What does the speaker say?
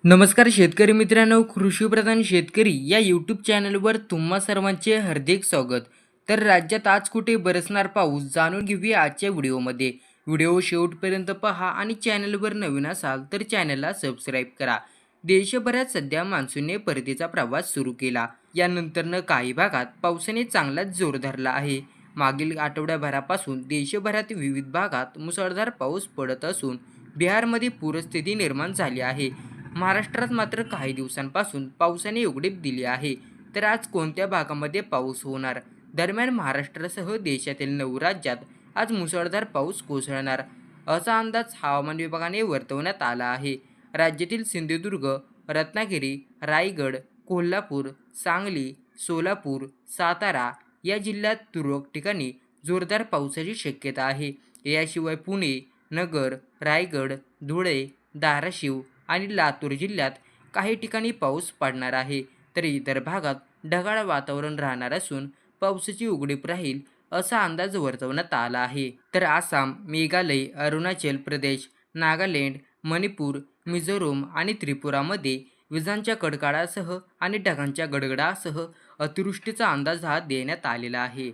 नमस्कार शेतकरी मित्रांनो, कृषीप्रधान शेतकरी या यूट्यूब चॅनलवर तुम्हा सर्वांचे हार्दिक स्वागत. तर राज्यात आज कुठे बरसणार पाऊस जाणून घेऊया आजच्या व्हिडिओमध्ये. व्हिडिओ शेवटपर्यंत पहा आणि चॅनलवर नवीन असाल तर चॅनलला सबस्क्राईब करा. देशभरात सध्या मान्सूनने परतीचा प्रवास सुरू केला. यानंतरनं काही भागात पावसाने चांगलाच जोर धरला आहे. मागील आठवड्याभरापासून देशभरात विविध भागात मुसळधार पाऊस पडत असून बिहारमध्ये पूरस्थिती निर्माण झाली आहे. महाराष्ट्रात मात्र काही दिवसांपासून पावसाने उघडीप दिली आहे. तर आज कोणत्या भागामध्ये पाऊस होणार? दरम्यान महाराष्ट्रासह देशातील 9 राज्यात आज मुसळधार पाऊस कोसळणार असा अंदाज हवामान विभागाने वर्तवण्यात आला आहे. राज्यातील सिंधुदुर्ग, रत्नागिरी, रायगड, कोल्हापूर, सांगली, सोलापूर, सातारा या जिल्ह्यात तुरळक ठिकाणी जोरदार पावसाची शक्यता आहे. याशिवाय पुणे, नगर, रायगड, धुळे, धाराशिव आणि लातूर जिल्ह्यात काही ठिकाणी पाऊस पडणार आहे. तर इतर भागात ढगाळ वातावरण राहणार असून पावसाची उघडीप राहील असा अंदाज वर्तवण्यात आला आहे. तर आसाम, मेघालय, अरुणाचल प्रदेश, नागालँड, मणिपूर, मिझोरम आणि त्रिपुरामध्ये विजांच्या कडकडाटासह आणि ढगांच्या गडगडासह अतिवृष्टीचा अंदाज हा देण्यात आलेला आहे.